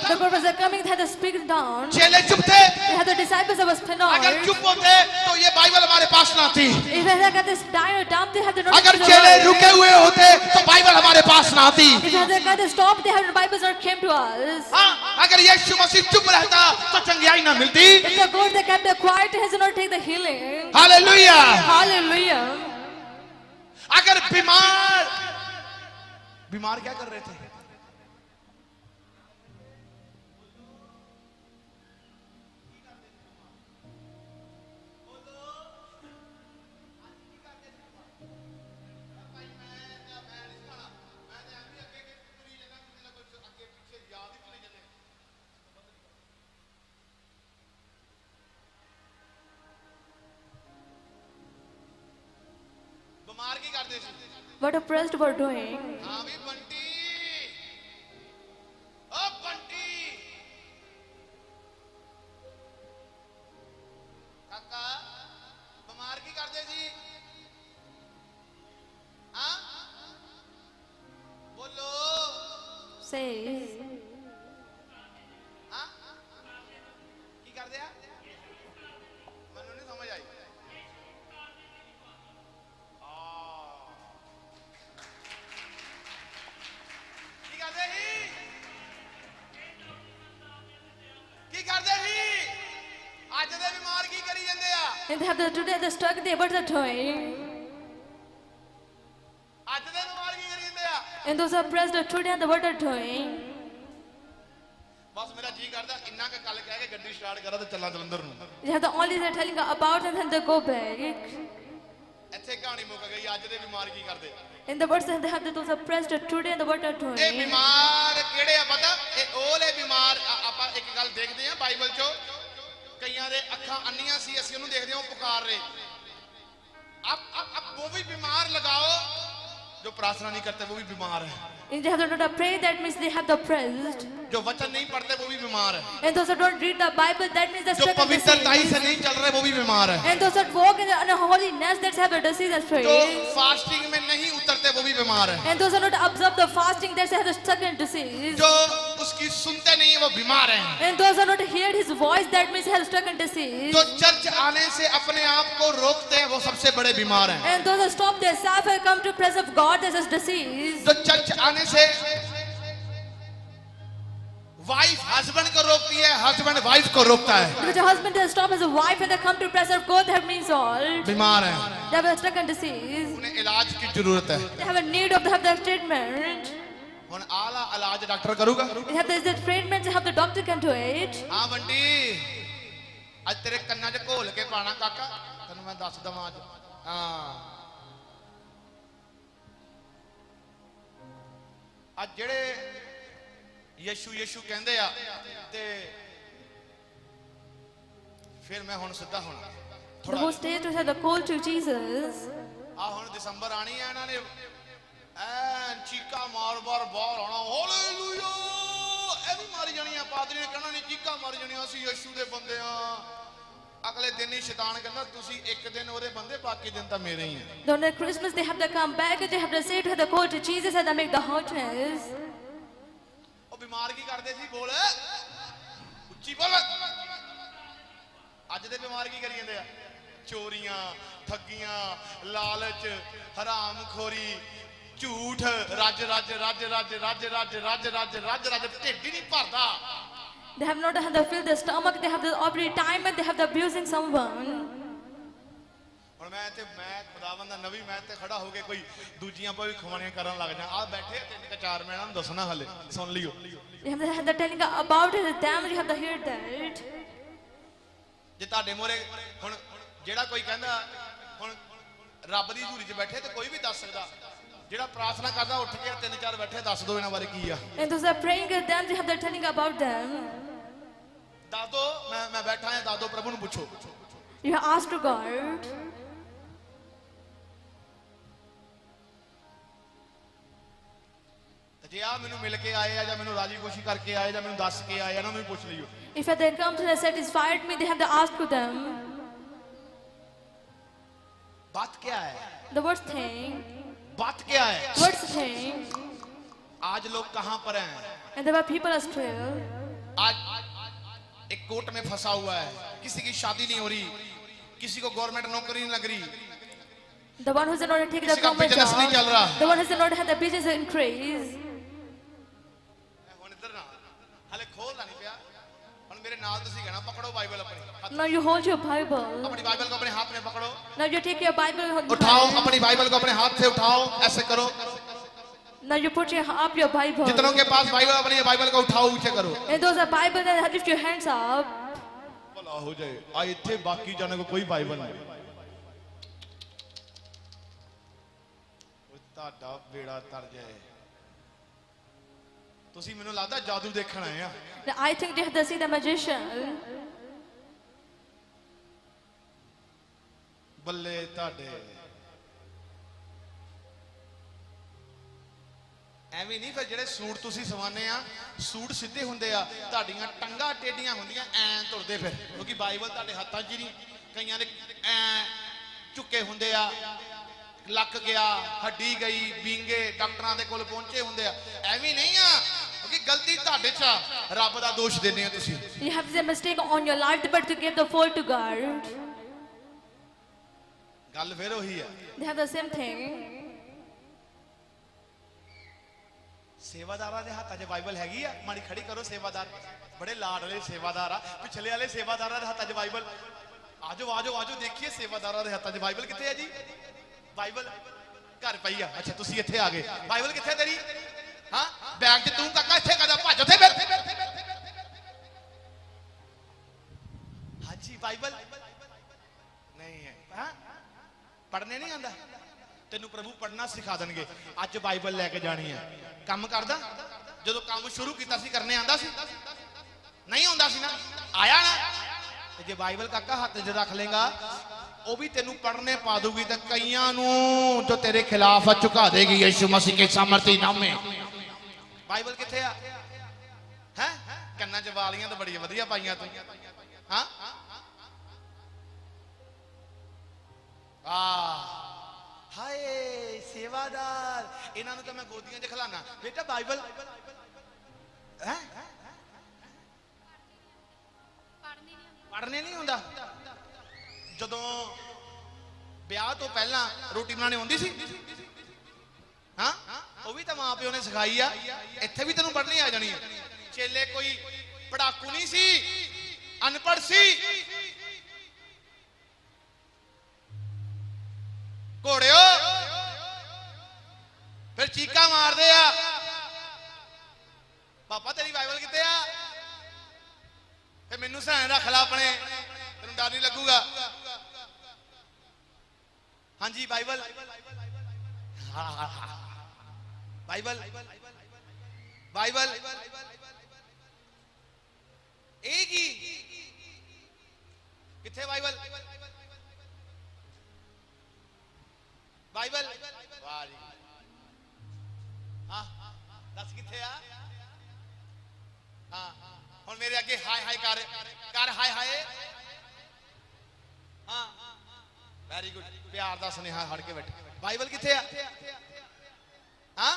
The word was coming, they had to speak down. चेले चुप थे. They had the disciples that was penned. अगर चुप होते तो ये बाइबल हमारे पास ना थी. If they had got this dire dump, they had to not. अगर चेले रुके हुए होते तो बाइबल हमारे पास ना आती. If they had got to stop, they had the Bibles not came to us. हाँ, अगर यीशु मसीह चुप रहता तो चंगाई ना मिलती. If the God that kept quiet has not take the healing. Hallelujah. Hallelujah. अगर बीमार क्या कर रहे थे? What oppressed were doing. हाँ भी बंटी, अब बंटी, काका, बीमार की कर दे जी, हाँ, बोलो, Says. हाँ, की कर दिया? मनु नहीं समझ आई। And they have the today the stuck the birds are doing. And those are pressed the today and the birds are doing. बस मेरा जी करता इन्ना का कल कह के गड्डी स्टार्ट करा तो चलना जलंधर नु. They have the only they're telling about and then they go back. ਇੱਥੇ ਕਹਾਣੀ ਮੁੱਕ ਗਈ ਅੱਜ ਦੇ ਬਿਮਾਰ ਕੀ ਕਰਦੇ? And the birds they have the those are pressed today and the birds are ਇਹ doing. ਬਿਮਾਰ ਕਿਹੜੇ ਆ ਪਤਾ? ਇਹ ਉਹਲੇ ਬਿਮਾਰ ਆਪਾਂ ਇੱਕ ਗੱਲ ਦੇਖਦੇ ਆ ਬਾਈਬਲ ਚੋਂ ਕਈਆਂ ਦੇ ਅੱਖਾਂ ਅੰਨੀਆਂ ਸੀ ਅਸੀਂ ਉਹਨੂੰ ਦੇਖਦੇ ਹਾਂ ਉਹ ਪੁਕਾਰ ਰਹੇ अब वो भी बीमार लगाओ जो प्रार्थना नहीं करते वो भी बीमार है. And they have to not pray, that means they have the pressed. जो वचन नहीं पढ़ते वो भी बीमार है. And those who don't read the Bible, that means they're जो stuck in the पवित्रताई sin. से नहीं चल रहे वो भी बीमार है. And those that walk in the unholiness, that have a disease and जो praise. फास्टिंग में नहीं उतरते वो भी बीमार है. And those who not observe the fasting, that have the stuck in disease. जो उसकी सुनते नहीं है वो बीमार है. And those who not hear his voice, that means have stuck in disease. जो चर्च आने से अपने आप को रोकते हैं वो सबसे बड़े बीमार हैं. And those who stop their self and come to presence of God, this is disease. जो चर्च आने से वाइफ हस्बैंड को रोकती है, हस्बैंड वाइफ को रोकता है. Because the husband has stopped as a wife and they come to presence of God, that means all. बीमार है. They have stuck in disease. उन्हें इलाज की जरूरत है. They have a need of the treatment. उन आला इलाज डॉक्टर करूँगा. They have the treatment, they have the doctor can do it. हाँ बंटी, आज तेरे कन्ना च घोल के पाना काका, तन्नू मैं दस दवां आज. हाँ. आज जेड़े यीशु यीशु कहंदे आ ते फिर मैं हुण सिद्धा होना The whole state has the call to Jesus. आ हुण दिसंबर आनी है इन्हां ने ऐन चीका मार बार बाहर आना हालेलुया ए भी मारी जानी है पादरी ने कहना नहीं चीका मारी जानी असि यीशु दे बंदे हां अगले दिन ही शैतान कहंदा तुसी एक दिन ओदे बंदे बाकी दिन तां मेरे ही हैं. On Christmas they have to come back and they have to say to the call to Jesus and they make the hotness. ओ बीमार की करदे सी बोल उच्ची बोल अज दे बीमार की करी जांदे आ चोरियां ठगियां लालच हरामखोरी झूठ रज रज रज रज रज रज रज रज रज रज ढिड ही नहीं भरदा. They have not had to fill their stomach, they have the every time and they have the abusing someone. ਹੁਣ ਮੈਂ ਖੁਦਾਵੰਦ ਦਾ ਨਵੀ ਮੈਂ ਤੇ ਖੜਾ ਹੋ ਕੇ ਕੋਈ ਦੂਜੀਆਂ ਭਵਿੱਖਬਾਣੀਆਂ ਕਰਨ ਲੱਗ ਜਾ ਆ ਬੈਠੇ ਤਿੰਨ ਕਿ ਚਾਰ ਮੈਂ ਇਹਨਾਂ ਨੂੰ ਦੱਸਣਾ ਹਲੇ ਸੁਣ ਲਿਓ. You have had the telling about it, them you have to hear that. ਜੇ ਤੁਹਾਡੇ ਮੋਰੇ ਹੁਣ ਜਿਹੜਾ ਕੋਈ ਕਹਿੰਦਾ ਹੁਣ ਰੱਬ ਦੀ ਹਜ਼ੂਰੀ 'ਚ ਬੈਠੇ ਤੇ ਕੋਈ ਵੀ ਦੱਸ ਸਕਦਾ ਜਿਹੜਾ ਪ੍ਰਾਰਥਨਾ ਕਰਦਾ ਉੱਠ ਕੇ ਤਿੰਨ ਚਾਰ ਬੈਠੇ ਦੱਸ ਦੋ ਇਹਨਾਂ ਬਾਰੇ ਕੀ ਆ. And those are praying at them, they have the telling about them. ਦੱਸ ਦੋ ਮੈਂ ਬੈਠਾ ਹਾਂ ਦੱਸ ਦੋ ਪ੍ਰਭੂ ਨੂੰ ਪੁੱਛੋ. You have asked to God. ਜੇ ਆ ਮੈਨੂੰ ਮਿਲ ਕੇ ਆਏ ਆ ਜਾਂ ਮੈਨੂੰ ਰਾਜੀ ਖੁਸ਼ੀ ਕਰਕੇ ਆਏ ਜਾਂ ਮੈਨੂੰ ਦੱਸ ਕੇ ਆਏ ਇਹਨਾਂ ਨੂੰ ਵੀ ਪੁੱਛ ਲਿਓ. If they come to satisfied me, they have to ask to them. बात क्या है? The worst thing. बात क्या है? Worst thing. आज लोग कहाँ पर हैं? And there were people are still. आज एक कोर्ट में फंसा हुआ है, किसी की शादी नहीं हो रही, किसी को गवर्नमेंट नौकरी नहीं लग रही, The one who's not taking the किसी का government business नहीं चल रहा। job. The one who's not had the business increase. ਹੁਣ ਇੱਧਰ ਨਾ ਹਲੇ ਖੋਲਦਾ ਨਹੀਂ ਪਿਆ। ਹੁਣ ਮੇਰੇ ਨਾਲ ਤੁਸੀਂ ਕਹਿਣਾ ਪਕੜੋ ਬਾਈਬਲ ਆਪਣੀ ਹੱਥ, Now you hold your Bible. अपनी बाइबल को अपने हाथ में पकड़ो, Now you take your Bible. उठाओ अपनी बाइबल को अपने हाथ से उठाओ, ऐसे करो। Now you put up your Bible. जितनों के पास बाइबल अपनी बाइबल को उठाओ, ऊंचे करो। And those are Bible that lift your hands up. भला हो जाए। आ इत्थे बाकी जाने को कोई बाइबल नहीं। ਤੁਹਾਡਾ ਬੇੜਾ ਤਰ ਜਾਏ। ਤੁਸੀਂ ਮੈਨੂੰ ਲੱਗਦਾ ਜਾਦੂ ਦੇਖਣ ਆਏ ਆ। Now I think they have to see the magician. ਬੱਲੇ ਤੁਹਾਡੇ। ਐਵੇਂ ਨਹੀਂ, ਫਿਰ ਜਿਹੜੇ ਸੂਟ ਤੁਸੀਂ ਸਵਾਨੇ ਆ, ਸੂਟ ਸਿੱਧੇ ਹੁੰਦੇ ਆ, ਤੁਹਾਡੀਆਂ ਟੰਗਾਂ ਟੇਡੀਆਂ ਹੁੰਦੀਆਂ, ਐਂ ਤੁਰਦੇ ਫਿਰ, ਕਿਉਂਕਿ ਬਾਈਬਲ ਤੁਹਾਡੇ ਹੱਥਾਂ 'ਚ ਹੀ ਨਹੀਂ, ਕਈਆਂ ਦੇ ਐਂ ਝੁੱਕੇ ਹੁੰਦੇ ਆ, ਲੱਕ ਗਿਆ, ਹੱਡੀ ਗਈ, ਵਿੰਗੇ ਡਾਕਟਰਾਂ ਦੇ ਕੋਲ ਪਹੁੰਚੇ ਹੁੰਦੇ ਆ। ਐਵੇਂ ਨਹੀਂ ਆ, ਕਿਉਂਕਿ ਗਲਤੀ ਤੁਹਾਡੇ 'ਚ ਆ, ਰੱਬ ਦਾ ਦੋਸ਼ ਦਿੰਦੇ ਆ ਤੁਸੀਂ। You have the mistake on your life, but to give the fault to God. ਗੱਲ ਫਿਰ ਉਹੀ ਆ। They have the same thing. ਸੇਵਾਦਾਰਾਂ ਦੇ ਹੱਥਾਂ 'ਚ ਬਾਈਬਲ ਹੈਗੀ ਆ? ਮਾੜੀ ਖੜੀ ਕਰੋ। ਸੇਵਾਦਾਰ ਬੜੇ ਲਾਡਲੇ ਸੇਵਾਦਾਰ ਆ, ਪਿਛਲੇ ਵਾਲੇ ਸੇਵਾਦਾਰਾਂ ਦੇ ਹੱਥਾਂ 'ਚ ਬਾਈਬਲ। ਆਜੋ ਆਜੋ ਆਜੋ, ਦੇਖੀਏ ਸੇਵਾਦਾਰਾਂ ਦੇ ਹੱਥਾਂ 'ਚ ਬਾਈਬਲ ਕਿੱਥੇ ਹੈ ਜੀ? ਬਾਈਬਲ ਘਰ ਪਈ ਆ। ਅੱਛਾ ਤੁਸੀਂ ਇੱਥੇ ਆ ਗਏ। ਬਾਈਬਲ ਕਿੱਥੇ ਤੇਰੀ? ਹਾਂ ਬੈਗ 'ਚ ਤੂੰ ਕਾਕਾ ਇੱਥੇ ਕਦਾ ਭੱਜ ਉੱਥੇ ਫਿਰ। ਹਾਂਜੀ ਬਾਈਬਲ ਨਹੀਂ ਹੈ। ਹਾਂ ਪੜ੍ਹਨੇ ਨਹੀਂ ਆਉਂਦਾ ਤੈਨੂੰ? ਪ੍ਰਭੂ ਪੜ੍ਹਨਾ ਸਿਖਾ ਦੇਣਗੇ। ਅੱਜ ਬਾਈਬਲ ਲੈ ਕੇ ਜਾਣੀ ਹੈ। ਕੰਮ ਕਰਦਾ? ਜਦੋਂ ਕੰਮ ਸ਼ੁਰੂ ਕੀਤਾ ਸੀ ਕਰਨੇ ਆਂਦਾ ਸੀ? ਨਹੀਂ ਆਉਂਦਾ ਸੀ ਨਾ, ਆਇਆ ਨਾ। ਤੇ ਜੇ ਬਾਈਬਲ ਕਾਕਾ ਹੱਥ 'ਚ ਰੱਖ ਲੇਗਾ, ਉਹ ਵੀ ਤੈਨੂੰ ਪੜ੍ਹਨੇ ਪਾ ਦੂਗੀ, ਤੇ ਕਈਆਂ ਨੂੰ ਜੋ ਤੇਰੇ ਖਿਲਾਫ ਆ ਝੁਕਾ ਦੇਗੀ ਯਿਸੂ ਮਸੀਹ ਕੇ ਸਾਮਰਥੀ ਨਾਮ में। ਬਾਈਬਲ ਕਿੱਥੇ ਆ? ਹੈ ਕੰਨਾਂ 'ਚ ਵਾਲੀਆਂ ਤਾਂ ਬੜੀਆਂ ਵਧੀਆ ਪਾਈਆਂ ਤੂੰ। ਹਾਂ ਹਾਏ ਸੇਵਾਦਾਰ, ਇਹਨਾਂ ਨੂੰ ਤਾਂ ਮੈਂ ਗੋਦੀਆਂ 'ਚ ਖਿਲਾਣਾ। ਬੇਟਾ ਬਾਈਬਲ ਹੈ ਪੜ੍ਹਨੇ ਨਹੀਂ ਹੁੰਦਾ। ਜਦੋਂ ਵਿਆਹ ਤੋਂ ਪਹਿਲਾਂ ਰੋਟੀ ਬਣਾਉਣੀ ਆਉਂਦੀ ਸੀ? ਹਾਂ ਉਹ ਵੀ ਤਾਂ ਮਾਂ ਪਿਓ ਨੇ ਸਿਖਾਈ ਆ। ਇੱਥੇ ਵੀ ਤੈਨੂੰ ਪੜ੍ਹਨੀ ਆ ਜਾਣੀ ਹੈ। ਚੇਲੇ ਕੋਈ ਪੜਾਕੂ ਨਹੀਂ ਸੀ, ਅਨਪੜ੍ਹ ਸੀ। ਘੋੜਿਓ ਫਿਰ ਚੀਕਾਂ ਮਾਰਦੇ ਆ, ਪਾਪਾ ਤੇਰੀ ਬਾਈਬਲ ਕਿੱਥੇ ਆ? ਫਿਰ ਮੈਨੂੰ ਸਹਾਨ ਰੱਖ ਲਾ ਆਪਣੇ, ਤੈਨੂੰ ਡਰ ਨਹੀਂ ਲੱਗੂਗਾ। ਹਾਂਜੀ ਬਾਈਬਲ ਬਾਈਬਲ ਬਾਈਬਲ ਇਹ ਕੀ ਕਿੱਥੇ ਬਾਈਬਲ? ਬਾਈਬਲ ਵਾਹ ਜੀ। ਹਾਂ ਦੱਸ ਕਿੱਥੇ ਆ? ਹਾਂ ਹੁਣ ਮੇਰੇ ਅੱਗੇ ਹਾਏ ਹਾਏ ਕਰ ਕਰ, ਹਾਏ ਹਾਏ। ਹਾਂ ਵੈਰੀ ਗੁੱਡ, ਪਿਆਰ ਦਾ ਸੁਨੇਹਾ ਹੜ ਕੇ ਬੈਠੇ। ਬਾਈਬਲ ਕਿੱਥੇ ਆ? ਹਾਂ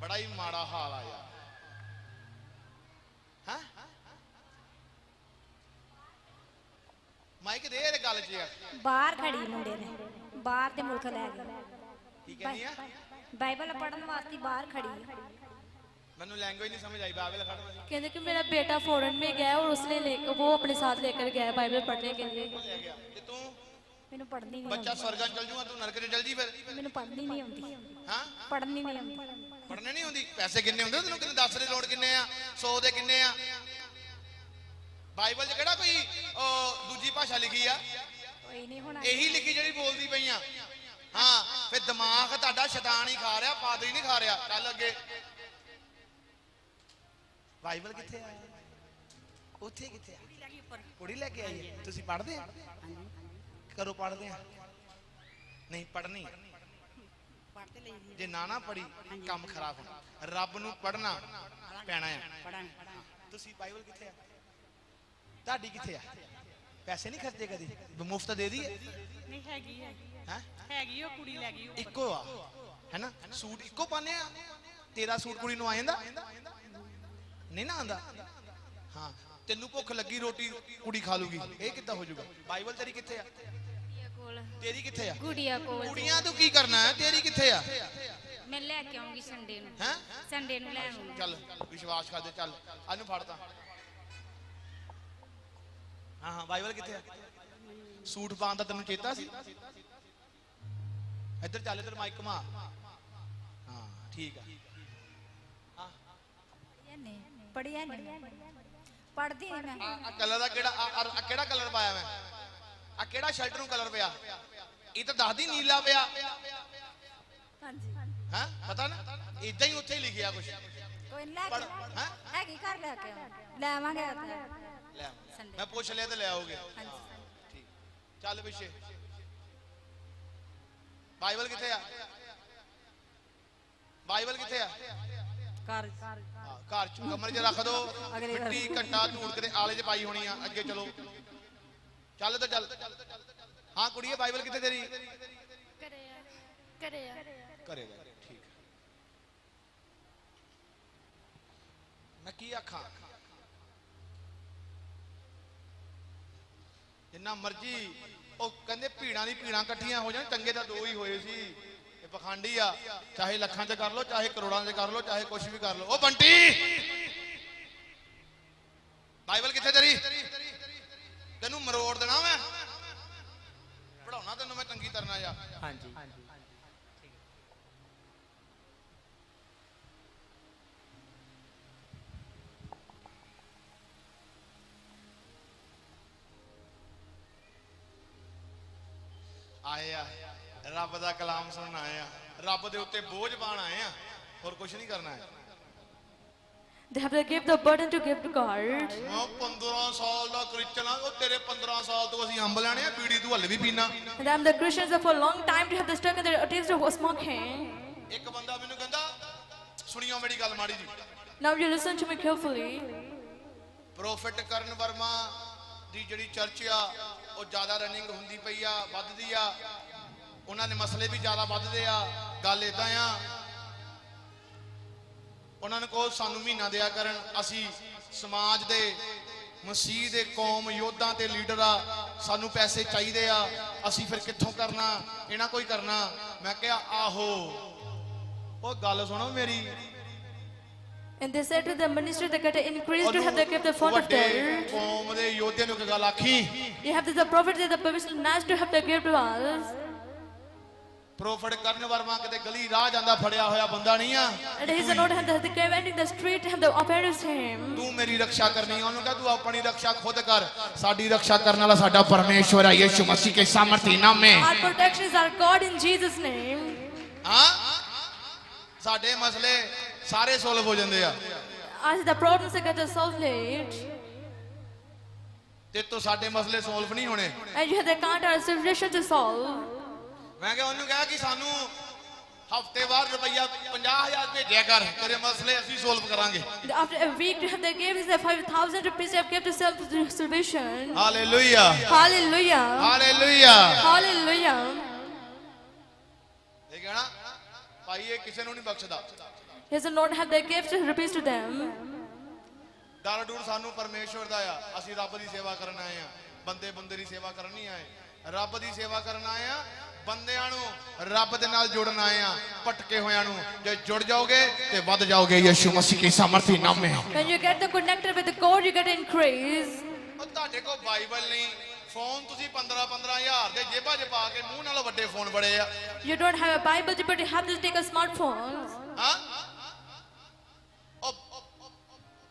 ਬੜਾ ਹੀ ਮਾੜਾ ਹਾਲ ਆ ਯਾਰ। ਹਾਂ ਮਾਈਕ ਦੇ ਇਹ ਗੱਲ 'ਚ ਯਾਰ। ਬਾਹਰ ਖੜੀ ਮੁੰਡੇ ਨੇ, ਬਾਹਰ ਦੇ ਮੁਲਕ ਲੈ ਗਏ। ਕੀ ਕਹਿੰਦੀ ਆ? ਬਾਈਬਲ ਪੜਨ ਵਾਸਤੇ ਬਾਹਰ ਖੜੀ ਹੈ। ਮੈਨੂੰ लैंग्वेज नहीं समझ आई। बाइबल खड़ा कहते कि मेरा बेटा फॉरेन में गया और उसने वो अपने साथ लेकर गया है बाइबल पढ़ने के लिए। ले गया ते तू ਮੈਨੂੰ ਪੜਨੀ ਨਹੀਂ बच्चा स्वर्ग चल जूगा, तू नरक चल जी फिर। ਮੈਨੂੰ ਪੜਨੀ ਨਹੀਂ ਆਉਂਦੀ। हां ਪੜਨੀ ਨਹੀਂ ਆਉਂਦੀ। पढ़ने नहीं होंदी। पैसे किन्ने होंदे तैनूं? किन्ने 10 दे लोड किन्ने आ? 100 दे किन्ने आ? बाइबल 'ਚ ਕਿਹੜਾ ਕੋਈ ਦੂਜੀ ਭਾਸ਼ਾ ਲਿਖੀ ਆ? ਕੋਈ ਨਹੀਂ ਹੋਣਾ। ਇਹੀ ਲਿਖੀ ਜਿਹੜੀ ਬੋਲਦੀ ਪਈਆਂ। ਹਾਂ ਫਿਰ ਦਿਮਾਗ ਤੁਹਾਡਾ ਸ਼ੈਤਾਨ ਹੀ ਖਾ ਰਿਹਾ, ਪਾਦਰੀ ਨਹੀਂ ਖਾ ਰਿਹਾ। ਚੱਲ ਅੱਗੇ। ਬਾਈਬਲ ਕਿੱਥੇ ਆ? ਉੱਥੇ ਕਿੱਥੇ ਆ? ਕੁੜੀ ਲੈ ਕੇ ਆਈ ਹੈ। ਤੁਸੀਂ ਪੜ੍ਹਦੇ ਆ? ਕਰੋ ਪੜ੍ਹਦੇ ਆ? ਨਹੀਂ ਪੜ੍ਹਨੀ ਜੇ ਨਾ ਪੜ੍ਹੀ ਕੰਮ ਖਰਾਬ ਹੋਣਾ। ਰੱਬ ਨੂੰ ਪੜ੍ਹਨਾ ਪੈਣਾ ਆ। ਤੁਸੀਂ ਬਾਈਬਲ ਕਿੱਥੇ ਆ? ਤੁਹਾਡੀ ਕਿੱਥੇ ਆ? ਪੈਸੇ ਨਹੀਂ ਖਰਚੇ ਕਦੀ? ਮੁਫਤ ਦੇ ਦੀ? ਨਹੀਂ ਹੈਗੀ ਹੈ ਹੈ ਹੈਗੀ ਉਹ ਕੁੜੀ ਲੈ ਗਈ ਉਹ ਇੱਕੋ ਆ ਹੈ ਨਾ? ਸੂਟ ਇੱਕੋ ਪਾਣੇ ਆ? तेरा सूट कुड़ी नूं आ जांदा नहीं ना आंदा हाँ तेनू भुख लगी रोटी कुड़ी खा लूगी ये किद्दां हो जाऊगा बाइबल तेरी कित्थे आ तेरी कित्थे आ गुड़िया कोल कुड़ियां तू की करना है तेरी कित्थे आ मैं लेके आऊंगी संडे नु हैं संडे नु ले आऊंगी चल विश्वास कर दे चल आनू फड़ता हाँ हाँ बाइबल कित्थे आ सूट पाउण दा तैनूं चेता सी इधर चल इधर माइक घुमा हाँ ठीक है पढ़िया नहीं पढ़दी नहीं मैं आ कलर दा केड़ा कलर पाया मैं आ केड़ा शर्ट नूं कलर पिया ये तो दस दी नीला पिया हां जी हैं पता ना इदां ही उत्थे ही लिखिया कुछ कोई ले पढ़ हैं है की कर लेके ले आवांगे ले संडे मैं पूछ लिया तो ले आओगे हां जी ठीक चल पिछे बाइबल किथे आ बाइबल किथे आ कर घर च कमरे च रख दो मिट्टी घंटा धूड़ के आले च पाई होनी आ अगे चलो चल तो चल हाँ कुड़िए बाइबल किथे तेरी करेगा ठीक मैं की आखा जिन्ना मर्जी ਉਹ ਕਹਿੰਦੇ ਭੀੜਾਂ ਦੀ ਭੀੜਾਂ ਇਕੱਠੀਆਂ ਹੋ ਜਾਣ ਚੰਗੇ ਤਾਂ ਦੋ ਹੀ ਹੋਏ ਸੀ ਇਹ ਪਖੰਡੀ ਆ ਚਾਹੇ ਲੱਖਾਂ 'ਚ ਕਰ ਲੋ ਚਾਹੇ ਕਰੋੜਾਂ 'ਚ ਕਰ ਲੋ ਚਾਹੇ ਕੁਝ ਵੀ ਕਰ ਲੋ ਉਹ ਬੰਟੀ ਬਾਈਬਲ ਕਿੱਥੇ ਤੇਰੀ ਤੈਨੂੰ ਮਰੋੜ ਦੇਣਾ ਮੈਂ ਪੜਾਉਣਾ ਤੈਨੂੰ ਮੈਂ ਚੰਗੀ ਤਰ੍ਹਾਂ ਆ ਹਾਂਜੀ आए रब का कलाम सुनना आए रब के उत्ते बोझ पाण आए और कुछ नहीं करना है They have to give the burden to give to God. 15 साल दा क्रिश्चियन आ तेरे 15 साल तो ਅਸੀਂ ਅੰਬ ਲੈਣੇ ਆ ਬੀੜੀ ਤੂੰ ਹੱਲੇ ਵੀ ਪੀਣਾ And I'm the Christians for a long time to have the stuck in their taste of smoking. ਇੱਕ ਬੰਦਾ ਮੈਨੂੰ ਕਹਿੰਦਾ ਸੁਣੀਓ ਮੇਰੀ ਗੱਲ ਮਾੜੀ ਜੀ Now you listen to me carefully. ਪ੍ਰੋਫੈਟ ਕਰਨ ਵਰਮਾ ਦੀ ਜਿਹੜੀ ਚਰਚ ਆ ਉਹ ਜ਼ਿਆਦਾ ਰਨਿੰਗ ਹੁੰਦੀ ਪਈ ਆ ਵੱਧਦੀ ਆ ਉਹਨਾਂ ਦੇ ਮਸਲੇ ਵੀ ਜ਼ਿਆਦਾ ਵੱਧਦੇ ਆ ਗੱਲ ਇਦਾਂ ਆ ਉਹਨਾਂ ਨੂੰ ਕਹੋ ਸਾਨੂੰ ਮਹੀਨਾ ਦਿਆ ਕਰਨ ਅਸੀਂ ਸਮਾਜ ਦੇ ਮਸੀਹ ਦੇ ਕੌਮ ਯੋਧਾਂ ਤੇ ਲੀਡਰ ਆ ਸਾਨੂੰ ਪੈਸੇ ਚਾਹੀਦੇ ਆ ਅਸੀਂ ਫਿਰ ਕਿੱਥੋਂ ਕਰਨਾ ਇਹਨਾਂ ਕੋਈ ਕਰਨਾ ਮੈਂ ਕਿਹਾ ਆਹੋ ਉਹ ਗੱਲ ਸੁਣੋ ਮੇਰੀ And they said to the minister they got to increase to have to give the fund of their. ਕੌਮ ਦੇ ਯੋਧਿਆਂ ਨੂੰ ਇੱਕ ਗੱਲ ਆਖੀ You have the prophet the permission not to have to give to us. ਪ੍ਰੋਫੈਟ ਕਰਨ ਵਰਮਾ ਕਿਤੇ ਗਲੀ ਰਾਹ ਜਾਂਦਾ ਫੜਿਆ ਹੋਇਆ ਬੰਦਾ ਨਹੀਂ ਆ And he is not have the cave entering the street have the offenders him. ਤੂੰ ਮੇਰੀ ਰੱਖਿਆ ਕਰਨੀ ਆ ਉਹਨੂੰ ਕਹ ਤੂੰ ਆਪਣੀ ਰੱਖਿਆ ਖੁਦ ਕਰ ਸਾਡੀ ਰੱਖਿਆ ਕਰਨ ਵਾਲਾ ਸਾਡਾ ਪਰਮੇਸ਼ਵਰ ਹੈ ਯਿਸੂ ਮਸੀਹ ਕੇ ਸਾਮਰਥੀ ਨਾਮ ਮੇ Our protection is our God in Jesus name. ਹਾਂ ਸਾਡੇ ਮਸਲੇ ਸਾਰੇ ਸੋਲਵ ਹੋ ਜਾਂਦੇ ਆ As the problems get solved late. ਤੇ ਤੋ ਸਾਡੇ ਮਸਲੇ ਸੋਲਵ ਨਹੀਂ ਹੋਣੇ And you have the can't our situation to solve. ਮੈਂ ਕਿਹਾ ਉਹਨੂੰ ਕਿਹਾ ਕਿ ਸਾਨੂੰ ਹਫਤੇ ਬਾਅਦ ਰੁਪਈਆ 50000 ਭੇਜਿਆ ਕਰ ਤੇਰੇ ਮਸਲੇ ਅਸੀਂ ਸੋਲਵ ਕਰਾਂਗੇ After a week to have the give is the 5,000 rupees have given to self salvation. Hallelujah Hallelujah. Hallelujah Hallelujah. ਇਹ ਕਹਿਣਾ ਭਾਈ ਇਹ ਕਿਸੇ ਨੂੰ ਨਹੀਂ ਬਖਸ਼ਦਾ He does not have the gift rupees to them. ਡਰ ਡੂਰ ਸਾਨੂੰ ਪਰਮੇਸ਼ਵਰ ਦਾ ਆ ਅਸੀਂ ਰੱਬ ਦੀ ਸੇਵਾ ਕਰਨ ਆਏ ਆ ਬੰਦੇ ਦੀ ਸੇਵਾ ਕਰਨ ਨਹੀਂ ਆਏ ਰੱਬ ਦੀ ਸੇਵਾ ਕਰਨ ਆਏ ਆ ਬੰਦਿਆਂ ਨੂੰ ਰੱਬ ਦੇ ਨਾਲ ਜੁੜਨ ਆਏ ਆ ਭਟਕੇ ਹੋਇਆਂ ਨੂੰ ਜੇ ਜੁੜ ਜਾਓਗੇ ਤੇ ਵੱਧ ਜਾਓਗੇ ਯਿਸੂ ਮਸੀਹ ਦੀ ਸਮਰਥੀ ਨਾਮ ਮੇ When you get the connected with the God, you get increase. ਉਹ ਤੁਹਾਡੇ ਕੋਲ ਬਾਈਬਲ ਨਹੀਂ ਫੋਨ ਤੁਸੀਂ 15,000 ਦੇ ਜੇਬਾਂ 'ਚ ਪਾ ਕੇ ਮੂੰਹ ਨਾਲੋਂ ਵੱਡੇ ਫੋਨ ਬੜੇ ਆ You don't have a Bible, but you have to take a smartphone. ਹਾਂ ਉਹ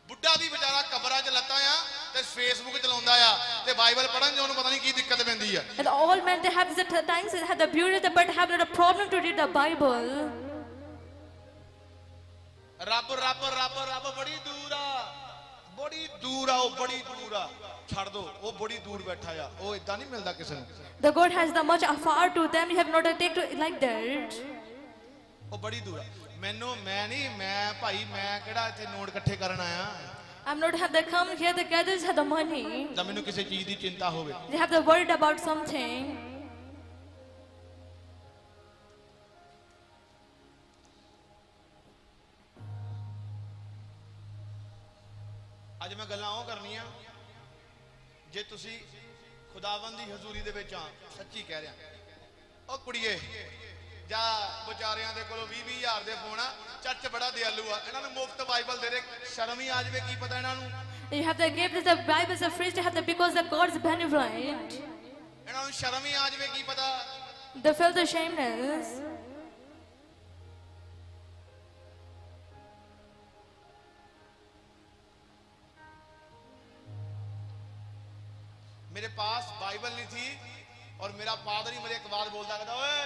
ਬੁੱਢਾ ਵੀ ਵਿਚਾਰਾ ਕਬਰਾਂ 'ਚ ਲੱਤਾਂ ਆ ਤੇ ਫੇਸਬੁੱਕ ਚਲਾਉਂਦਾ ਆ ਤੇ ਬਾਈਬਲ ਪੜਨ 'ਚ ਉਹਨੂੰ ਪਤਾ ਨਹੀਂ ਕੀ ਦਿੱਕਤ ਪੈਂਦੀ ਆ And all men they have the times they have the beauty, but have not a problem to read the Bible. ਰੱਬ ਬੜੀ ਦੂਰ ਆ ਉਹ ਬੜੀ ਦੂਰ ਆ ਛੱਡ ਦੋ ਉਹ ਬੜੀ ਦੂਰ ਬੈਠਾ ਆ ਉਹ ਇਦਾਂ ਨਹੀਂ ਮਿਲਦਾ ਕਿਸੇ ਨੂੰ The God has the much afar to them. You have not to take to like that. ਉਹ ਬੜੀ ਦੂਰ ਆ ਮੈਂ ਭਾਈ ਮੈਂ ਕਿਹੜਾ ਇੱਥੇ ਨੋਟ ਇਕੱਠੇ ਕਰਨ ਆਇਆ I'm not have they come here the gathers have the money. ਤਾਂ ਮੈਨੂੰ ਕਿਸੇ ਚੀਜ਼ ਦੀ ਚਿੰਤਾ ਹੋਵੇ They have the worried about something. ਜੇ ਤੁਸੀਂ ਖੁਦਾਵੰਦ ਦੀ ਹਜ਼ੂਰੀ ਦੇ ਵਿੱਚ ਆ ਸੱਚੀ ਕਹਿ ਰਿਹਾ ਉਹ ਕੁੜੀਏ ਜਾ ਵਿਚਾਰਿਆਂ ਦੇ ਕੋਲੋਂ 20,000 ਦੇ ਫੋਨ ਆ ਚਰਚ ਬੜਾ ਦਿਆਲੂ ਆ ਇਹਨਾਂ ਨੂੰ ਮੁਫਤ ਬਾਈਬਲ ਦੇ ਦੇ ਸ਼ਰਮ ਹੀ ਆ ਜਾਵੇ ਕੀ ਪਤਾ ਇਹਨਾਂ ਨੂੰ You have to give the Bible as a free to have the because the God's benevolent. ਇਹਨਾਂ ਨੂੰ ਸ਼ਰਮ ਹੀ ਆ ਜਾਵੇ ਕੀ ਪਤਾ They feel the shameless. मेरे पास बाइबल नहीं थी और मेरा पादरी मुझे एक बात बोलता कहता ओए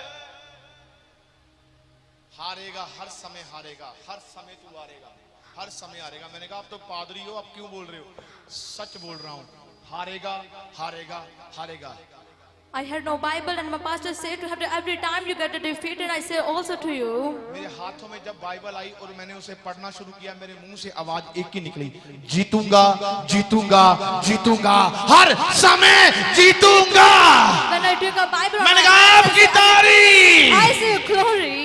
हारेगा हर समय तू हारेगा हर समय हारेगा मैंने कहा आप तो पादरी हो आप क्यों बोल रहे हो सच बोल रहा हूं हारेगा हारेगा हारेगा I had no Bible and my pastor said to have to every time you get a defeat and I say also to you. मेरे हाथों में जब बाइबल आई और मैंने उसे पढ़ना शुरू किया मेरे मुंह से आवाज एक ही निकली जीतूंगा जीतूंगा जीतूंगा हर समय जीतूंगा When I took a Bible, मैंने कहा आपकी तारीफ I see glory.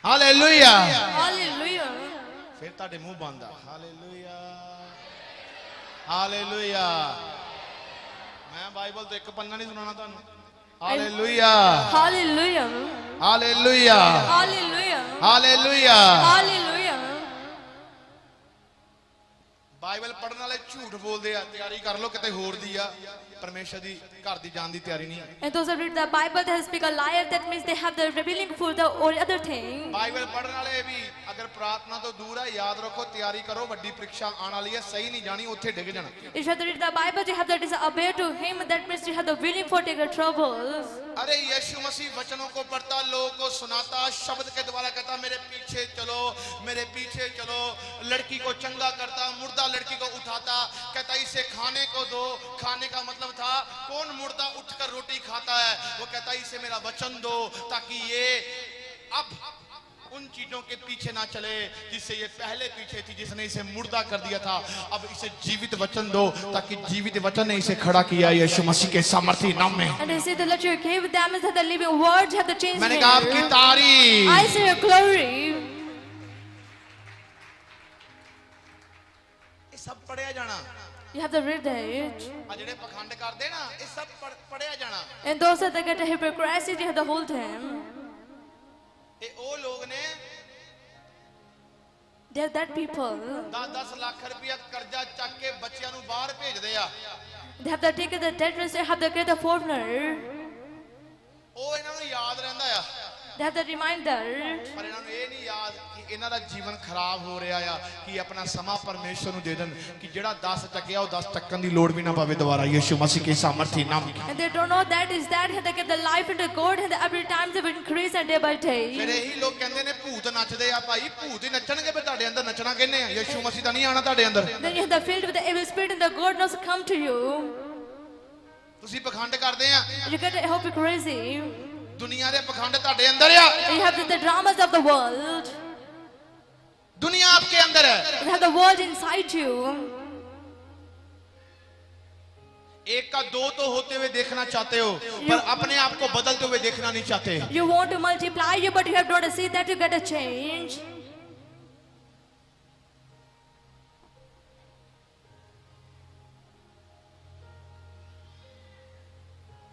Hallelujah Hallelujah. फिर ਤੁਹਾਡੇ ਮੂੰਹ ਬੰਦ ਆ ਹਾਲੇਲੂਇਆ ਹਾਲੇਲੂਇਆ ਮੈਂ ਬਾਈਬਲ ਤੋਂ ਇੱਕ ਪੰਨਾ ਨਹੀਂ ਸੁਣਾਉਣਾ ਤੁਹਾਨੂੰ hallelujah Hallelujah. Hallelujah Hallelujah. Hallelujah Hallelujah. Bible ਪੜਨ ਵਾਲੇ ਝੂਠ ਬੋਲਦੇ ਆ ਤਿਆਰੀ ਕਰ ਲਓ ਕਿਤੇ ਹੋਰ ਦੀ ਆ ਪਰਮੇਸ਼ਰ ਦੀ ਘਰ ਦੀ ਜਾਣ ਦੀ ਤਿਆਰੀ ਨਹੀਂ And those who read the Bible, they speak a liar. That means they have the revealing for the or other thing. Bible ਪੜਨ ਵਾਲੇ ਵੀ ਅਗਰ ਪ੍ਰਾਰਥਨਾ ਤੋਂ ਦੂਰ ਆ ਯਾਦ ਰੱਖੋ ਤਿਆਰੀ ਕਰੋ ਵੱਡੀ ਪ੍ਰੀਖਿਆ ਆਉਣ ਵਾਲੀ ਹੈ ਸਹੀ ਨਹੀਂ ਜਾਣੀ ਉੱਥੇ ਡਿੱਗ ਜਾਣਾ If you have to read the Bible, you have to obey to Him. That means you have the willing for taking troubles. अरे यीशु मसीह वचनों को पढ़ता लोगों को सुनाता शब्द के द्वारा कहता मेरे पीछे चलो लड़की को चंगा करता मुर्दा लड़की को उठाता कहता इसे खाने को दो खाने का मतलब था कौन मुर्दा उठकर रोटी खाता है वो कहता इसे मेरा वचन दो ताकि ये अब उन चीजों के पीछे ना चले जिससे ये पहले पीछे थी जिसने इसे मुर्दा कर दिया था अब इसे जीवित वचन दो ताकि जीवित वचन ने इसे खड़ा किया यीशु मसीह के सामर्थी नाम में And they say that let you give them is that the living word have the change. मैंने कहा आपकी तारीफ I see your glory. ये सब पढ़िया जाना You have to read it. आ जेड़े पखंड करदे ना ये सब पढ़िया जाना And those that get a hypocrisy, you have to hold him. ਇਹ ਉਹ ਲੋਕ ਨੇ They are that people. 10 lakh ਰੁਪਇਆ ਕਰਜ਼ਾ ਚੱਕ ਕੇ ਬੱਚਿਆਂ ਨੂੰ ਬਾਹਰ ਭੇਜਦੇ ਆ They have to take the debt risk, they have to get a foreigner. ਉਹ ਇਹਨਾਂ ਨੂੰ ਯਾਦ ਰਹਿੰਦਾ ਆ They have the reminder. ਪਰ ਇਹਨਾਂ ਨੂੰ ਇਹ ਨਹੀਂ ਯਾਦ ਕਿ ਇਹਨਾਂ ਦਾ ਜੀਵਨ ਖਰਾਬ ਹੋ ਰਿਹਾ ਆ ਕਿ ਆਪਣਾ ਸਮਾਂ ਪਰਮੇਸ਼ਰ ਨੂੰ ਦੇ ਦੇਣ ਕਿ ਜਿਹੜਾ 10 ਚੱਕਿਆ ਉਹ 10 ਚੱਕਣ ਦੀ ਲੋੜ ਵੀ ਨਾ ਪਵੇ ਦੁਬਾਰਾ ਯਿਸੂ ਮਸੀਹ ਕੇ ਸਾਮਰਥੀ ਨਾਮ And they don't know that is that they get the life into God and every time they will increase and day by day. ਫਿਰ ਇਹੀ ਲੋਕ ਕਹਿੰਦੇ ਨੇ ਭੂਤ ਨੱਚਦੇ ਆ ਭਾਈ ਭੂਤ ਹੀ ਨੱਚਣਗੇ ਫਿਰ ਤੁਹਾਡੇ ਅੰਦਰ ਨੱਚਣਾ ਕਿਹਨੇ ਆ ਯਿਸੂ ਮਸੀਹ ਤਾਂ ਨਹੀਂ ਆਣਾ ਤੁਹਾਡੇ ਅੰਦਰ Then you have the filled with the evil spirit and the God knows come to you. ਤੁਸੀਂ ਪਖੰਡ ਕਰਦੇ ਆ You get a hypocrisy. ਦੁਨੀਆ ਦੇ ਪਖੰਡ ਤੁਹਾਡੇ ਅੰਦਰ ਆ You have the dramas of the world. दुनिया आपके अंदर है You have the world inside you. एक का दो तो होते हुए देखना चाहते हो पर अपने आप को बदलते हुए देखना नहीं चाहते You want to multiply you, but you have not to see that you get a change.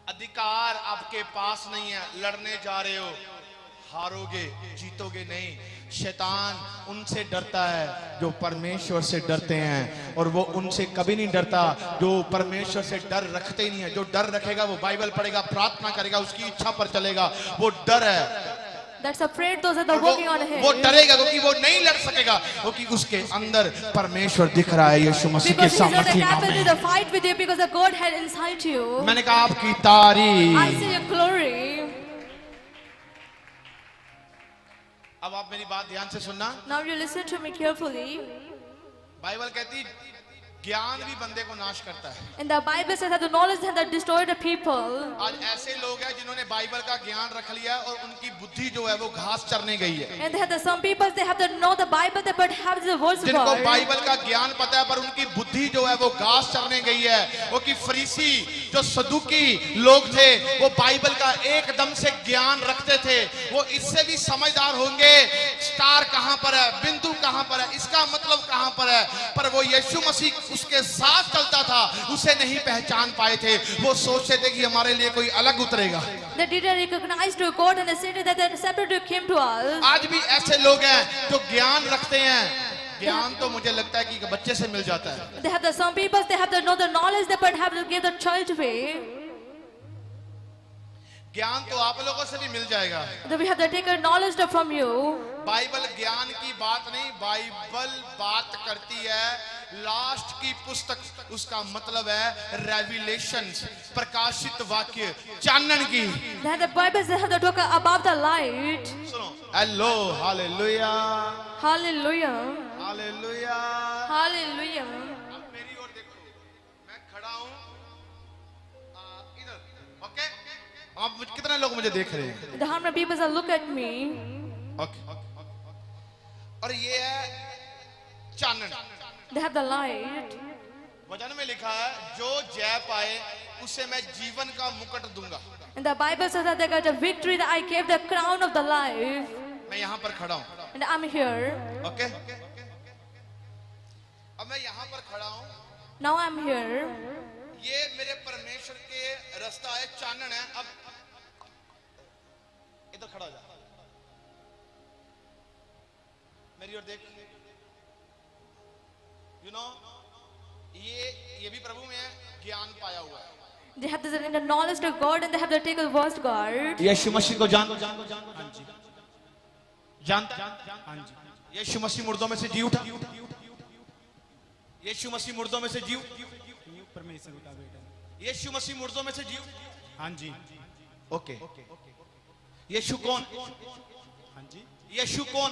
अधिकार आपके पास नहीं है लड़ने जा रहे हो हारोगे जीतोगे नहीं शैतान उनसे डरता है जो परमेश्वर से डरते हैं और वो उनसे कभी नहीं डरता जो परमेश्वर से डर रखते ही नहीं है जो डर रखेगा वो बाइबल पढ़ेगा प्रार्थना करेगा उसकी इच्छा पर चलेगा वो डर है That's afraid those are the working on him. वो डरेगा क्योंकि वो नहीं लड़ सकेगा क्योंकि उसके अंदर परमेश्वर दिख रहा है यीशु मसीह के Because he's not सामर्थी नाम capable में to fight with you because the God had inside you. मैंने कहा आपकी तारीफ I see your glory. अब आप मेरी बात ध्यान से सुनना Now you listen to me carefully. Bible कहती ज्ञान भी बंदे को नाश करता है And the Bible says that the knowledge that destroyed the people. आज ऐसे लोग हैं जिन्होंने बाइबल का ज्ञान रख लिया और उनकी बुद्धि जो है वो घास चरने गई है And they have some people they have to know the Bible but have the words of जिनको God. बाइबल का ज्ञान पता है पर उनकी बुद्धि जो है वो घास चरने गई है वो कि फरीसी जो सदुकी लोग थे वो बाइबल का एकदम से ज्ञान रखते थे, वो इससे भी समझदार होंगे स्टार कहां पर है, बिंदु कहां पर है, इसका मतलब कहां पर है। पर वो यीशु मसीह उसके साथ चलता था, उसे नहीं पहचान पाए थे। वो सोचते थे कि हमारे लिए कोई अलग उतरेगा। They didn't recognize to God and they said that the separate came to us. आज भी ऐसे लोग हैं जो ज्ञान रखते हैं। ज्ञान तो मुझे लगता है कि बच्चे से मिल जाता है। They have some people, they have know the knowledge, they but have to give the child away. ज्ञान तो आप लोगों से भी मिल जाएगा। Then we have to take a knowledge from you. Bible ज्ञान की बात नहीं, बाइबल बात करती है लास्ट की पुस्तक, उसका मतलब है रेविलेशंस, प्रकाशित वाक्य, चानन की। They have the Bible, they have to talk about the light. सुनो, hello, hallelujah, Hallelujah. Hallelujah. Hallelujah. अब मेरी ओर देखो, मैं खड़ा हूं इधर, ओके? आप कितने लोग मुझे देख रहे हैं? The how many people that look at me? Okay. और ये है Chanan. They have the light. वचन में लिखा है जो जय पाए उसे मैं जीवन का मुकुट दूंगा। And the Bible says that they got a victory, that I gave the crown of the life. मैं यहाँ पर खड़ा हूँ। And I'm here. ओके? अब मैं यहाँ पर खड़ा हूँ। Now I'm here. ये मेरे परमेश्वर के रास्ता है, चानन है। अब इधर खड़ा हो जा, मेरी ओर देख। You know, ये भी प्रभु में है, ज्ञान पाया हुआ है। They have the knowledge of God and they have to take the word of God. यीशु मसीह को जानता? हाँ जी। यीशु मसीह मुर्दों में से जी उठा। यीशु मसीह मुर्दों में से जी, परमेश्वर का बेटा। यीशु मसीह मुर्दों में से जी। हाँ जी। ओके। यीशु कौन? हाँ जी। यीशु कौन?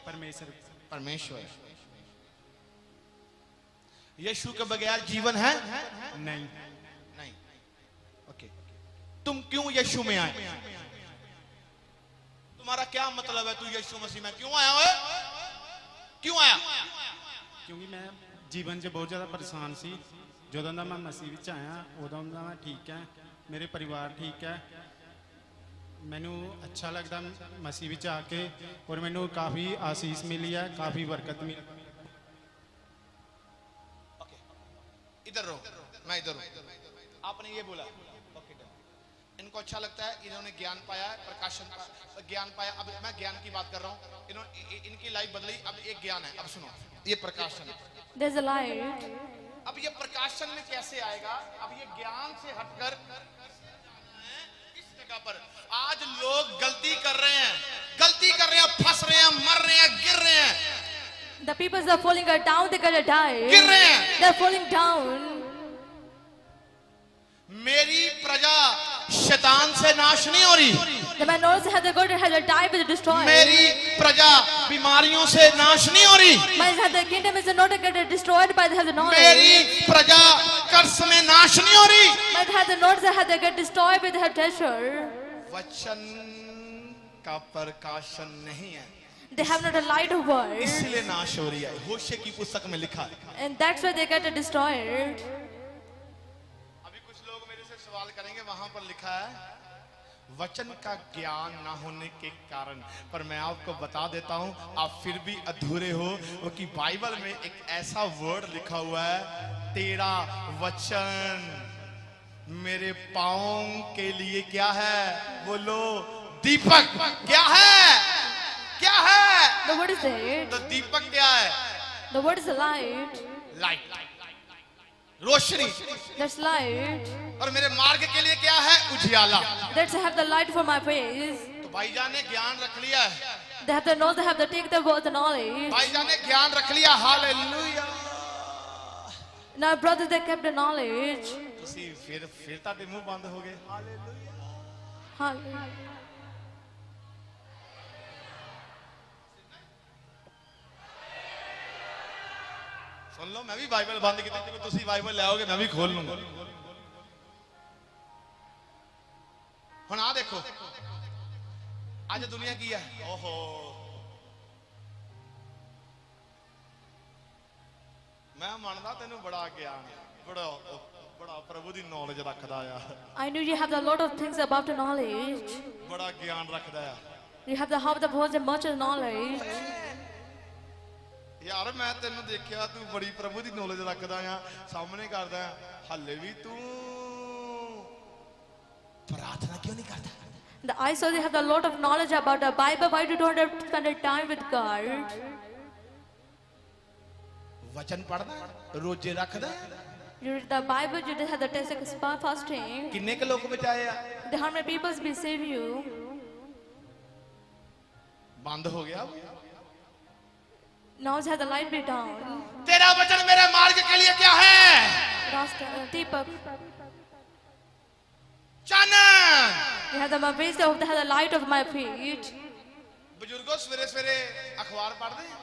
परमेश्वर। परमेश्वर। यीशु के बगैर जीवन है? नहीं। नहीं। ओके। तुम क्यों यीशु में आए? तुम्हारा क्या मतलब है? तू यीशु मसीह में क्यों आया है? क्यों आया? क्योंकि मैं जीवन से बहुत ज्यादा परेशान सी। ਜਦੋਂ ਦਾ ਮੈਂ ਮਸੀਹ ਵਿੱਚ ਆਇਆ ਉਦੋਂ ਦਾ ਮੈਂ ਠੀਕ ਹੈ, ਮੇਰੇ ਪਰਿਵਾਰ ਠੀਕ ਹੈ, ਮੈਨੂੰ ਅੱਛਾ ਲੱਗਦਾ ਮਸੀਹ ਵਿੱਚ ਆ ਕੇ, ਔਰ ਮੈਨੂੰ ਕਾਫੀ ਆਸੀਸ ਮਿਲੀ ਹੈ, ਕਾਫੀ ਬਰਕਤ ਮਿਲੀ। इधर रहो, मैं इधर हूं। आपने ये बोला, ओके, इनको अच्छा लगता है, इन्होंने ज्ञान पाया है, प्रकाशन ज्ञान पाया। अब मैं ज्ञान की बात कर रहा हूं, इन्होंने इनकी लाइफ बदली। अब एक ज्ञान है, अब सुनो, ये प्रकाशन है। There's a light. अब ये प्रकाशन में कैसे आएगा? अब ये ज्ञान से हटकर इस जगह पर आज लोग गलती कर रहे हैं, फंस रहे हैं, मर रहे हैं, गिर रहे हैं। The people that are falling down, they're gonna die. गिर रहे हैं। They're falling down. मेरी प्रजा शैतान से नाश नहीं हो रही। The man also has to go to have to die with destroyed. मेरी प्रजा बीमारियों से नाश नहीं हो रही। The kingdom is not to get destroyed by the knowledge. मेरी प्रजा कर्ज में नाश नहीं हो रही। But has the not have to get destroyed with the treasure. वचन का प्रकाशन नहीं है, They have not a light of word. इसलिए नाश हो रही है। होशे की पुस्तक में लिखा है। And that's why they get destroyed. अभी कुछ लोग मेरे से सवाल करेंगे, वहां पर लिखा है वचन का ज्ञान ना होने के कारण। पर मैं आपको बता देता हूं, आप फिर भी अधूरे हो, क्योंकि बाइबल में एक ऐसा वर्ड लिखा हुआ है, तेरा वचन मेरे पांवों के लिए क्या है? बोलो, दीपक। क्या है? क्या है? The word is it. तो दीपक क्या है? The word is the light. Light, Roshni. That's light. और मेरे मार्ग के लिए क्या है? उजियाला। That's have the light for my face. तो भाईजान ने ज्ञान रख लिया है। They have to know, they have to take the word, the knowledge. भाईजान ने ज्ञान रख लिया। Hallelujah. Now brothers, they kept the knowledge. ਤੁਸੀਂ ਫਿਰ ਤੁਹਾਡੇ ਮੂੰਹ ਬੰਦ ਹੋ ਗਏ। ਹਾਲੇਲੂਇਆ। Hallelujah. सुन लो, मैं भी बाइबल बंद की थी, ਤੁਸੀਂ ਬਾਈਬਲ ਲਾਓਗੇ मैं भी खोल लूंगा। ਹੁਣ ਆ ਦੇਖੋ, ਅੱਜ ਦੁਨੀਆ ਕੀ ਹੈ? ਓਹੋ, ਮੈਂ ਮੰਨਦਾ ਤੈਨੂੰ ਬੜਾ ਗਿਆਨ, ਬੜਾ ਬੜਾ ਪ੍ਰਭੂ ਦੀ ਨੌਲੇਜ ਰੱਖਦਾ ਆ I knew you have a lot of things about the knowledge. ਬੜਾ ਗਿਆਨ ਰੱਖਦਾ ਆ You have the have the most and much knowledge. ਯਾਰ ਮੈਂ ਤੈਨੂੰ ਦੇਖਿਆ ਤੂੰ ਬੜੀ ਪ੍ਰਭੂ ਦੀ ਨੌਲੇਜ ਰੱਖਦਾ ਆ ਸਾਹਮਣੇ ਕਰਦਾ ਆ ਹੱਲੇ ਵੀ ਤੂੰ ਪ੍ਰਾਰਥਨਾ ਕਿਉਂ ਨਹੀਂ ਕਰਦਾ I saw you have a lot of knowledge about the Bible. Why you don't have to spend time with God? ਵਚਨ ਪੜਦਾ ਰੋਜ਼ੇ ਰੱਖਦਾ You read the Bible. You did have the test of fasting. ਕਿੰਨੇ ਕੁ ਲੋਕ ਬਚਾਏ ਆ How many people be save you? ਬੰਦ ਹੋ ਗਿਆ Now has the light be down. तेरा वचन मेरे मार्ग के लिए क्या है Rasta, Deepak. Chanan You have the face of the light of my feet. बुजुर्गों सवेरे सवेरे अखबार पढ़ते हैं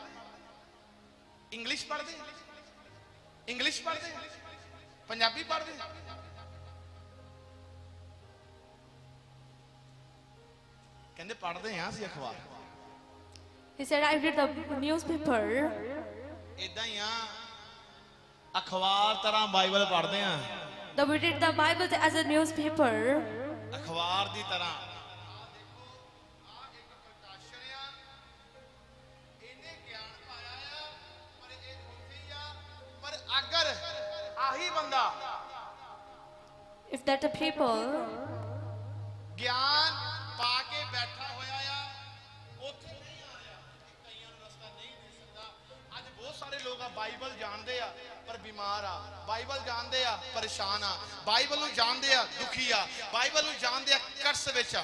इंग्लिश पढ़ते हैं इंग्लिश पढ़ते हैं पंजाबी पढ़ते हैं कहते पढ़ते हैं ਅਸੀਂ अखबार He said, I read the newspaper. ਇਦਾਂ ਹੀ ਆ ਅਖਬਾਰ ਤਰ੍ਹਾਂ ਬਾਈਬਲ ਪੜ੍ਹਦੇ ਆ That we read the Bible as a newspaper. ਅਖਬਾਰ ਦੀ ਤਰ੍ਹਾਂ ਇਹਨੇ ਗਿਆਨ ਪਾਇਆ ਆ ਪਰ ਇਹ ਉੱਥੇ ਹੀ ਆ ਪਰ ਅਗਰ ਆਹੀ ਬੰਦਾ If that the people ਗਿਆਨ ਪਾ ਕੇ ਬੈਠਾ ਹੋਇਆ ਆ ਉੱਥੇ ਨਹੀਂ ਆ ਰਿਹਾ ਕਈਆਂ ਨੂੰ ਰਸਤਾ ਨਹੀਂ ਦੇ ਸਕਦਾ ਅੱਜ ਬਹੁਤ ਸਾਰੇ ਲੋਕ ਆ ਬਾਈਬਲ ਜਾਣਦੇ ਆ ਪਰ ਬਿਮਾਰ ਆ ਬਾਈਬਲ ਜਾਣਦੇ ਆ ਪਰੇਸ਼ਾਨ ਆ ਬਾਈਬਲ ਨੂੰ ਜਾਣਦੇ ਆ ਦੁਖੀ ਆ ਬਾਈਬਲ ਨੂੰ ਜਾਣਦੇ ਆ ਕਰਸ ਵਿੱਚ ਆ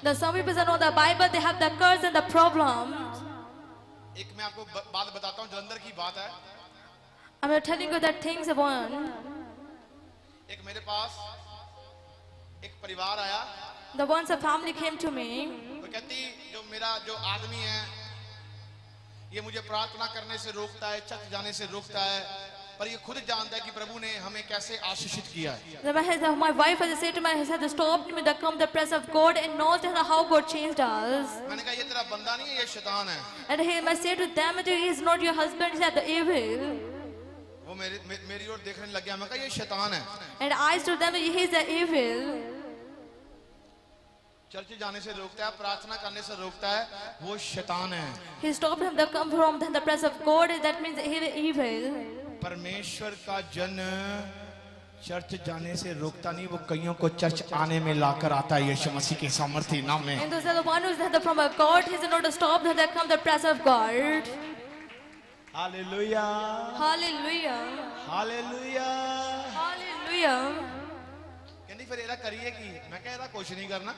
the some people that know the Bible, they have the curse and the problems. एक मैं आपको बात बताता हूँ जलंधर की बात है I'm telling you that things one. एक मेरे पास एक परिवार आया The once a family came to me. वो कहती जो मेरा जो आदमी है ये मुझे प्रार्थना करने से रोकता है चर्च जाने से रोकता है पर ये खुद जानता है कि प्रभु ने हमें कैसे आशीषित किया है My wife has said to me, has stopped me to come the presence of God and knows how God changed us. मैंने कहा ये तेरा बंदा नहीं है ये शैतान है And he I said to them, he is not your husband, he is the evil. वो मेरी ओर देखने लग गया मैं कहा ये शैतान है And I told them, he is the evil. Church जाने से रोकता है प्रार्थना करने से रोकता है वो शैतान है He stopped him to come from the presence of God, that means he is evil. परमेश्वर का जन चर्च जाने से रोकता नहीं वो कईयों को चर्च आने में लाकर आता है यीशु मसीह के सामर्थ्य नाम में And those are the one who is from a God, he is not stopped to come the presence of God. Hallelujah Hallelujah. Hallelujah Hallelujah. ਕਹਿੰਦੀ ਫਿਰ ਇਹਦਾ ਕਰੀਏ ਕੀ ਮੈਂ ਕਿਹਾ ਇਹਦਾ ਕੁਝ ਨਹੀਂ ਕਰਨਾ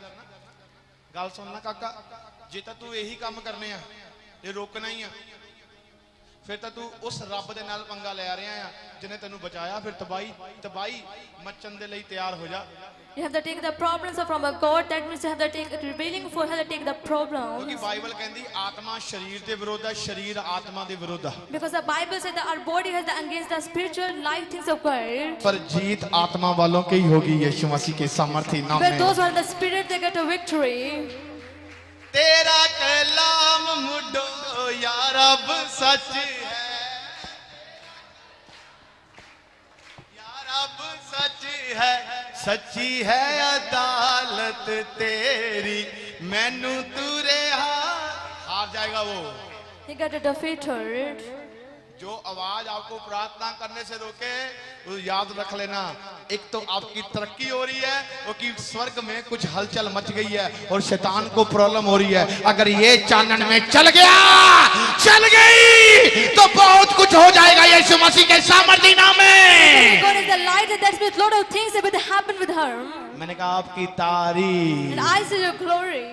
ਗੱਲ ਸੁਣ ਲੈ ਕਾਕਾ ਜੇ ਤਾਂ ਤੂੰ ਇਹੀ ਕੰਮ ਕਰਨੇ ਆ ਇਹ ਰੋਕਣਾ ਹੀ ਆ ਫਿਰ ਤਾਂ ਤੂੰ ਉਸ ਰੱਬ ਦੇ ਨਾਲ ਪੰਗਾ ਲੈ ਰਿਹਾ ਆ ਜਿਹਨੇ ਤੈਨੂੰ ਬਚਾਇਆ ਫਿਰ ਤਬਾਈ ਮੱਚਣ ਦੇ ਲਈ ਤਿਆਰ ਹੋ ਜਾ You have to take the problems from a God, that means you have to take revealing for how to take the problems. ਕਿਉਂਕਿ ਬਾਈਬਲ ਕਹਿੰਦੀ ਆਤਮਾ ਸਰੀਰ ਦੇ ਵਿਰੁੱਧ ਹੈ ਸਰੀਰ ਆਤਮਾ ਦੇ ਵਿਰੁੱਧ ਹੈ Because the Bible says that our body has the against the spiritual life things of God. पर जीत आत्मा वालों की ही होगी यीशु मसीह के सामर्थ्य नाम But में those who are the spirit, they get a victory. तेरा कलाम मुडो या रब सच है या रब सच है सच्ची है अदालत तेरी मैनू तू रेहा हार जाएगा वो He got defeated. जो आवाज आपको प्रार्थना करने से रोके वो याद रख लेना एक तो आपकी तरक्की हो रही है वो कि स्वर्ग में कुछ हलचल मच गई है और शैतान को प्रॉब्लम हो रही है अगर ये चानन में चल गई तो बहुत कुछ हो जाएगा यीशु मसीह के सामर्थ्य नाम में God is the light, and that's with lot of things that will happen with her. मैंने कहा आपकी तारीफ And I see your glory.